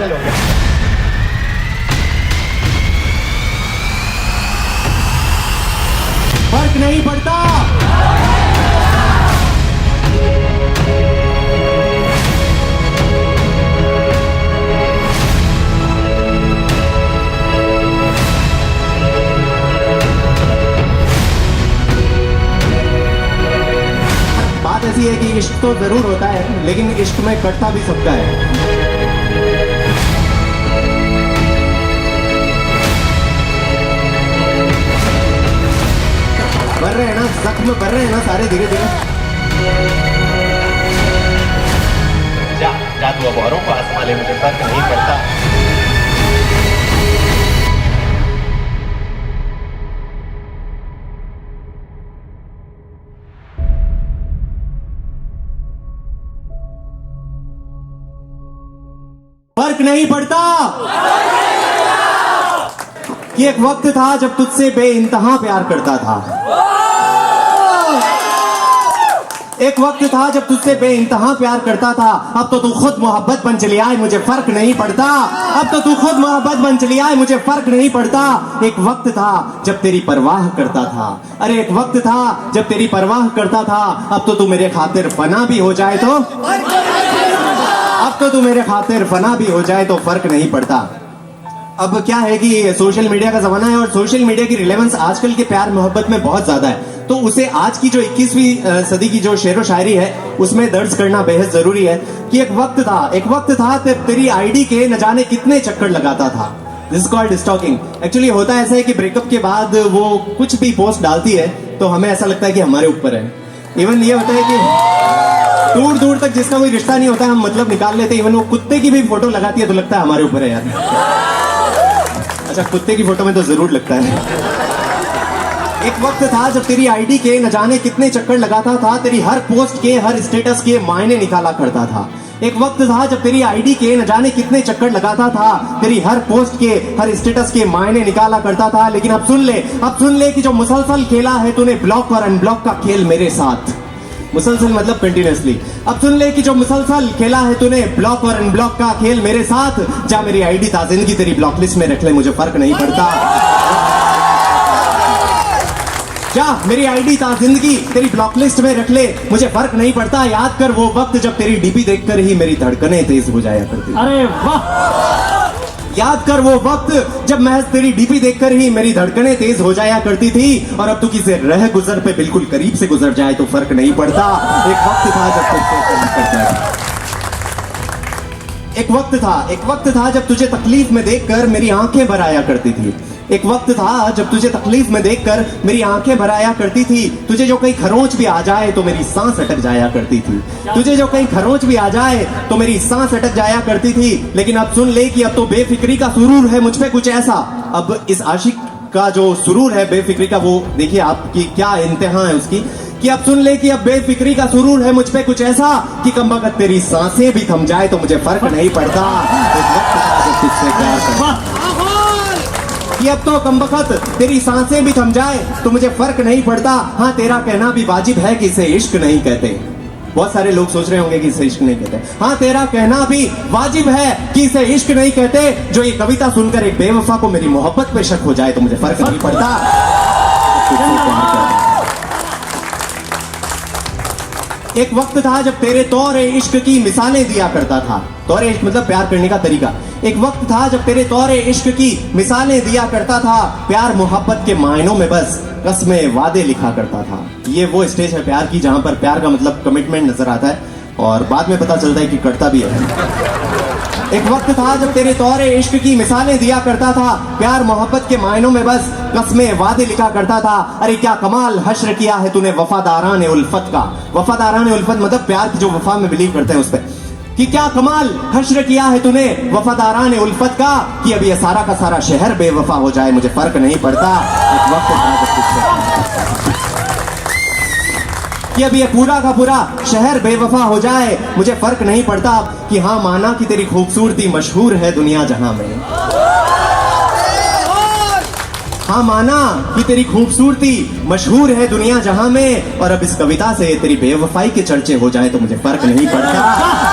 Emotional हो गया। फर्क नहीं पड़ता। बात ऐसी है कि इश्क तो जरूर होता है, लेकिन इश्क में कटता भी सबका है। बढ़ रहे हैं ना, जख्म बढ़ रहे हैं ना सारे धीरे धीरे। जा तू अब औरों को आजमा ले, मुझे फर्क नहीं पड़ता। फर्क नहीं पड़ता कि एक वक्त था जब तुझसे बेइंतहा प्यार करता था। एक वक्त था जब तुझसे बेइंतहा प्यार करता था। अब तो तू खुद मोहब्बत बन चली आए, मुझे फर्क नहीं पड़ता। अब तो तू खुद मोहब्बत बन चली आए, मुझे फर्क नहीं पड़ता। एक वक्त था जब तेरी परवाह करता था। अरे एक वक्त था जब तेरी परवाह करता था। अब तो तू मेरे खातिर फना भी हो जाए तो, अब तो तू मेरे खातिर फना भी हो जाए तो फर्क नहीं पड़ता। अब क्या है कि सोशल मीडिया का जमाना है और सोशल मीडिया की रिलेवेंस आजकल के प्यार मोहब्बत में बहुत ज्यादा है। तो उसे आज की जो 21वीं सदी की जो शेरो शायरी है उसमें दर्ज करना बेहद जरूरी है कि एक वक्त था तेरी आईडी के न जाने कितने चक्कर लगाता था। This called stocking. एक्चुअली होता ऐसा है कि ब्रेकअप के बाद वो कुछ भी पोस्ट डालती है तो हमें ऐसा लगता है कि हमारे ऊपर है। इवन ये होता है कि दूर दूर तक जिसका कोई रिश्ता नहीं होता हम मतलब निकाल लेते। इवन वो कुत्ते की भी फोटो लगाती है तो लगता है हमारे ऊपर है यार। अच्छा, कुत्ते की फोटो में तो जरूर लगता है। एक वक्त था जब तेरी आईडी के न जाने कितने चक्कर लगाता था। तेरी हर पोस्ट के हर स्टेटस के मायने निकाला करता था। एक वक्त था जब तेरी आईडी के न जाने कितने चक्कर लगाता था। तेरी हर पोस्ट के हर स्टेटस के मायने निकाला करता था। लेकिन अब सुन ले कि जो मुसलसल खेला है तूने ब्लॉक और अनब्लॉक का खेल मेरे साथ। मुसलसल मतलब कंटिन्यूअसली। अब सुन ले कि जो मुसलसल खेला है तूने ब्लॉक और अनब्लॉक का खेल मेरे साथ। जा मेरी आईडी ताजिंदगी तेरी ब्लॉक लिस्ट में रख ले, मुझे फर्क नहीं पड़ता। जा मेरी आईडी ताजिंदगी तेरी ब्लॉक लिस्ट में रख ले, मुझे फर्क नहीं पड़ता। याद कर वो वक्त जब तेरी डीपी देखकर ही मेरी धड़कनें तेज हो जाया करती। अरे वाह! याद कर वो वक्त जब महज तेरी डीपी देखकर ही मेरी धड़कनें तेज हो जाया करती थी। और अब तू किसी रह गुजर पे बिल्कुल करीब से गुजर जाए तो फर्क नहीं पड़ता। एक वक्त था जब तुझसे करीब करता। एक वक्त था जब तुझे तकलीफ में देखकर मेरी आंखें भर आया करती थी। एक वक्त था जब तुझे तकलीफ में देखकर मेरी आंखें भर आया करती थी। तुझे जो कहीं खरोंच भी आ जाए तो मेरी सांस अटक जाया करती थी। तुझे जो कहीं खरोंच भी आ जाए तो मेरी सांस अटक जाया करती थी। लेकिन अब सुन ले कि अब तो बेफिक्री का सुरूर है मुझ पे कुछ ऐसा। अब इस आशिक का जो सुरूर है बेफिक्री का, वो देखिए आपकी क्या इंतहा है उसकी, कि अब सुन ले कि अब बेफिक्री का सुरूर है मुझ पे कुछ ऐसा कि कमबख्त तेरी सांसें भी थम जाए तो मुझे फर्क नहीं पड़ता। एक वक्त था जब तुझसे प्यार करता। कि अब तो कमबख्त तेरी सांसें भी थम जाए तो मुझे फर्क नहीं पड़ता। हाँ, तेरा कहना भी वाजिब है कि इसे इश्क नहीं कहते। बहुत सारे लोग सोच रहे होंगे कि इसे इश्क नहीं कहते। हाँ, तेरा कहना भी वाजिब है कि इसे इश्क नहीं कहते। जो ये कविता सुनकर एक बेवफा को मेरी मोहब्बत पे शक हो जाए तो मुझे फर्क नहीं पड़ता। एक वक्त था जब तेरे तौर इश्क की मिसालें दिया करता था। तौर इश्क मतलब प्यार करने का तरीका। एक वक्त था जब तेरे तौर इश्क की मिसालें दिया करता था। प्यार मोहब्बत के मायनों में बस कस्में वादे लिखा करता था। ये वो स्टेज है प्यार की जहां पर प्यार का मतलब कमिटमेंट नजर आता है और बाद में पता चलता है कि कटता भी है। एक वक्त था जब तेरे तौर इश्क की मिसालें दिया करता था। प्यार मोहब्बत के मायनों में बस कस्में वादे लिखा करता था। अरे क्या कमाल हश्र किया है तूने वफादारान उल्फत का। वफादारान उल्फत मतलब प्यार की जो वफा में बिलीव करते हैं उस पर, कि क्या कमाल हश्र किया है तूने वफादारान उल्फत का कि अब ये सारा का सारा शहर बेवफा हो जाए मुझे फर्क नहीं पड़ता। एक वक्त था जब तुझसे कि अब ये पूरा का पूरा शहर बेवफा हो जाए मुझे फर्क नहीं पड़ता। कि हाँ, माना कि तेरी खूबसूरती मशहूर है दुनिया जहां में। हाँ, माना कि तेरी खूबसूरती मशहूर है दुनिया जहां में। और अब इस कविता से तेरी बेवफाई के चर्चे हो जाए तो मुझे फर्क नहीं पड़ता।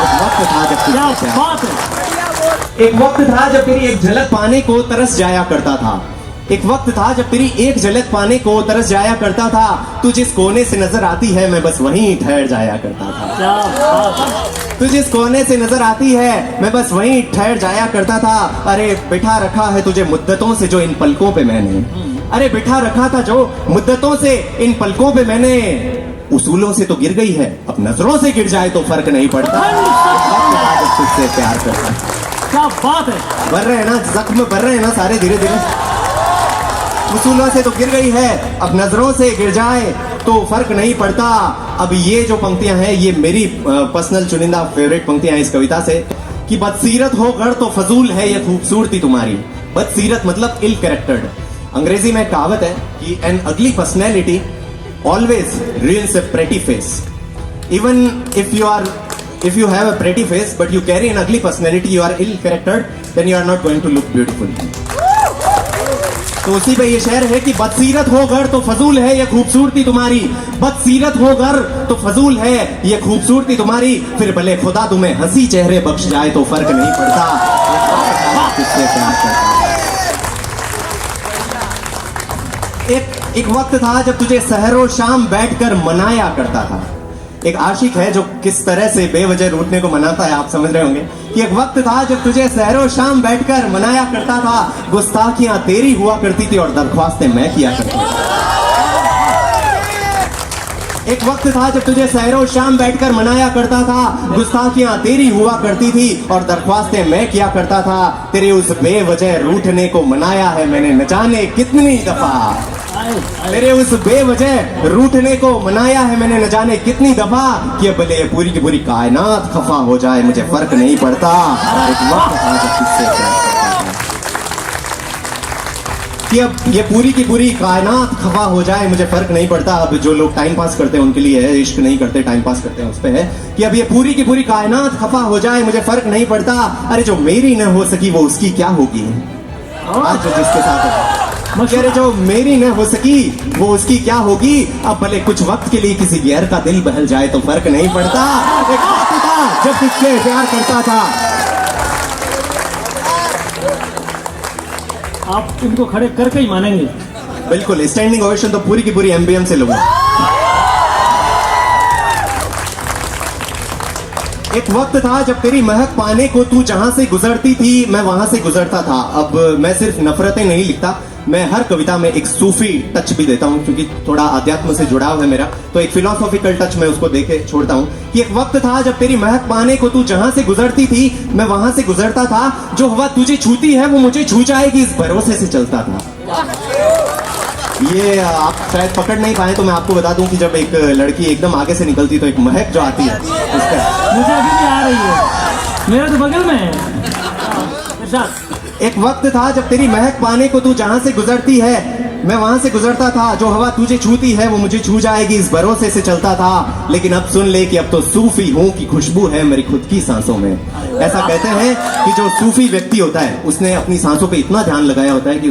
एक वक्त था जब तुझसे प्यार एक वक्त था जब तेरी एक झलक पाने को तरस जाया करता था। एक वक्त था जब तेरी एक झलक पाने को तरस जाया करता था। तू जिस कोने से नजर आती है मैं बस वहीं ठहर जाया करता था। क्या बात है। तू जिस कोने से नजर आती है मैं बस वहीं ठहर जाया करता था। अरे बिठा रखा है तुझे मुद्दतों से जो इन पलकों पे मैंने, अरे बिठा रखा था जो मुद्दतों से इन पलकों पे मैंने, उसूलों से तो गिर गई है अब नजरों से गिर जाए तो फर्क नहीं पड़ता। तुझसे प्यार करता, क्या बात है। बढ़ रहे हैं ना जख्म, बढ़ रहे हैं ना सारे धीरे धीरे। उसूलों से तो गिर गई है अब नजरों से गिर जाए तो फर्क नहीं पड़ता। अब ये जो पंक्तियां हैं ये मेरी पर्सनल चुनिंदा फेवरेट पंक्तियां हैं इस कविता से, कि बदसीरत हो गढ़ तो फजूल है ये खूबसूरती तुम्हारी। बदसीरत मतलब इल कैरेक्टर्ड। अंग्रेजी में कहावत है कि एन अगली personality always ruins a pretty face. Even if you have a pretty face but you carry an ugly personality, you are ill charactered, then you are not going to look beautiful. तो उसी पे ये शेर है कि बदसीरत हो घर तो फजूल है ये खूबसूरती तुम्हारी। बदसीरत हो घर तो फजूल है ये खूबसूरती तुम्हारी। फिर भले खुदा तुम्हें हंसी चेहरे बख्श जाए तो फर्क नहीं पड़ता। किससे प्यार करता। एक वक्त था जब तुझे सहरो शाम बैठकर मनाया करता था। एक आशिक है जो किस तरह से बेवजह रूठने को मनाता है आप समझ रहे होंगे कि एक वक्त था जब तुझे सहरो शाम बैठकर मनाया करता था। गुस्ताखियां तेरी हुआ करती थी और दरख्वास्तें मैं किया करता था। एक वक्त था जब तुझे सहरो शाम बैठकर मनाया करता था। गुस्ताखियां तेरी हुआ करती थी और दरख्वास्तें मैं किया करता था। तेरे उस बेवजह रूठने को मनाया है मैंने न जाने कितनी दफा। तेरे उस बेवजह रूठने को मनाया है मैंने न जाने कितनी दफा। कि अब भले पूरी की पूरी कायनात खफा हो जाए मुझे फर्क नहीं पड़ता। एक वक्त था जब तुझसे प्यार करता था कि अब ये पूरी की पूरी कायनात खफा हो जाए मुझे फर्क नहीं पड़ता। अब जो लोग टाइम पास करते हैं उनके लिए है, इश्क नहीं करते टाइम पास करते हैं उस पे है कि अब ये पूरी की पूरी कायनात खफा हो जाए मुझे फर्क नहीं पड़ता। अरे जो मेरी न हो सकी वो उसकी क्या होगी। आज जो जिसके साथ है अरे जो मेरी न हो सकी वो उसकी क्या होगी। अब भले कुछ वक्त के लिए किसी गैर का दिल बहल जाए तो फर्क नहीं पड़ता। एक वक्त था जब तुझसे प्यार करता था। आप इनको खड़े करके ही मानेंगे। बिल्कुल स्टैंडिंग ओवेशन तो पूरी की पूरी एमबीएम से लूंगा। एक वक्त था जब तेरी महक पाने को तू जहां से गुजरती थी मैं वहां से गुजरता था। अब मैं सिर्फ नफरतें नहीं लिखता, मैं हर कविता में एक सूफी टच भी देता हूं क्योंकि थोड़ा अध्यात्म से जुड़ाव है मेरा, तो एक फिलोसॉफिकल टच मैं उसको देके छोड़ता हूं कि एक वक्त था जब तेरी महक पाने को तू जहां से गुजरती थी मैं वहां से गुजरता था। जो हवा तुझे छूती है वो मुझे छू जाएगी इस भरोसे से चलता था। ये आप शायद पकड़ नहीं पाए तो मैं आपको बता दूं कि जब एक लड़की एकदम आगे से निकलती तो एक महक जो आती है उसका मुझे अभी भी आ रही है, मेरा तो बगल में है। एक वक्त था जब तेरी महक पाने को तू जहां से गुजरती है मैं वहां से गुजरता था। जो हवा तुझे छूती है वो मुझे छू जाएगी इस भरोसे से चलता था। लेकिन अब सुन ले कि अब तो सूफी हूं कि खुशबू है मेरी खुद की सांसों में। ऐसा कहते हैं कि जो सूफी व्यक्ति होता है उसने अपनी सांसों पे इतना ध्यान लगाया होता है कि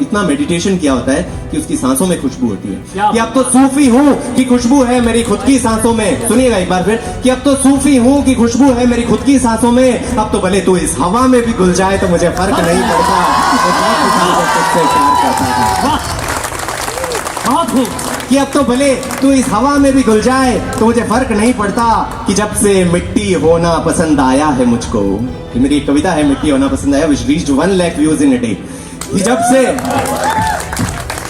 इतना मेडिटेशन किया होता है कि उसकी सांसों में खुशबू होती है। कि अब तो सूफी हूं कि खुशबू है मेरी खुद की सांसों में। सुनिएगा एक बार फिर कि अब तो सूफी हूं कि खुशबू है मेरी खुद की सांसों में। अब तो भले तू इस हवा में भी घुल जाए तो मुझे फर्क नहीं पड़ता। कि अब तो भले तू इस हवा में भी घुल जाए तो मुझे फर्क नहीं पड़ता। कि जब से मिट्टी होना पसंद आया है मुझको, कि मेरी एक कविता है मिट्टी होना पसंद आया, which reached 1 lakh views in a day।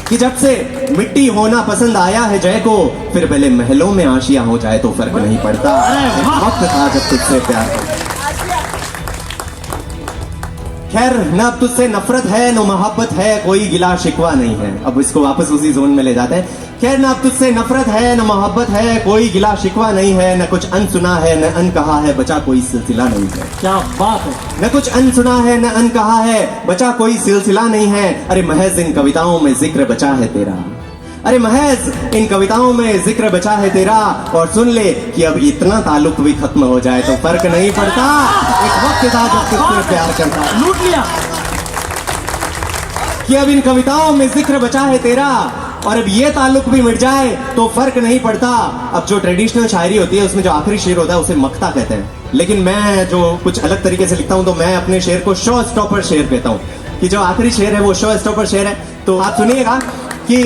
कि जब से मिट्टी होना पसंद आया है जय को, फिर भले महलों में आशिया हो जाए तो फर्क नहीं पड़ता। एक वक्त था जब तुझसे प्यार करता। खैर न अब तुझसे नफरत है न मोहब्बत है, कोई गिला शिकवा नहीं है। अब इसको वापस उसी जोन में ले जाते हैं। खैर न अब तुझसे नफरत है न मोहब्बत है, कोई गिला शिकवा नहीं है। न कुछ अनसुना है न अनकहा है, बचा कोई सिलसिला नहीं है। क्या बात है। न कुछ अनसुना है न अनकहा है, बचा कोई सिलसिला नहीं है। अरे महज इन कविताओं में जिक्र बचा है तेरा। अरे महज इन कविताओं में जिक्र बचा है तेरा। और सुन ले कि अब इतना ताल्लुक भी खत्म हो जाए तो फर्क नहीं पड़ता। एक वक्त था जब तुझसे प्यार करता। लूट लिया। कि अब इन कविताओं में जिक्र बचा है तेरा और अब ये ताल्लुक भी मिट जाए तो फर्क नहीं पड़ता। अब जो ट्रेडिशनल शायरी होती है उसमें जो आखिरी शेर होता है उसे मक्ता कहते हैं, लेकिन मैं जो कुछ अलग तरीके से लिखता हूँ, तो मैं अपने शेर को शो स्टॉपर शेर कहता हूँ, कि जो आखिरी शेर है वो शो स्टॉपर शेर है। तो आप सुनिएगा कि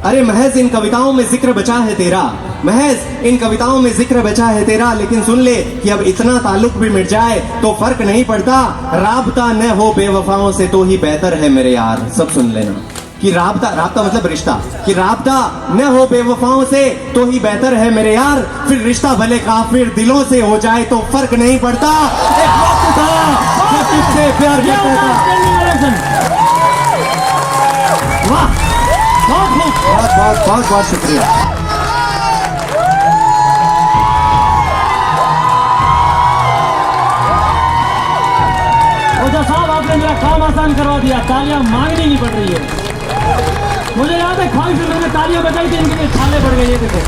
अरे महज इन कविताओं में जिक्र बचा है तेरा, महज इन कविताओं में जिक्र बचा है तेरा, लेकिन सुन ले कि अब इतना ताल्लुक भी मिट जाए तो फर्क नहीं पड़ता, राबता न हो बेवफाओं से तो ही बेहतर है मेरे यार। सब सुन लेना कि राबता, राबता मतलब रिश्ता, कि राबता न हो बेवफाओं से तो ही बेहतर है मेरे यार, फिर रिश्ता भले काफिर दिलों से हो जाए तो फर्क नहीं पड़ता। एक वक्त था जब तुझसे प्यार करता था। वाह, बहुत बहुत बहुत बहुत शुक्रिया। ओझा साहब, आपने मेरा काम आसान करवा दिया, तालियां मांगनी नहीं पड़ रही है। मुझे याद है ख्वाहिश में मैंने तालियां बजाई थी, इनके लिए छाले पड़ गए। ये देखो।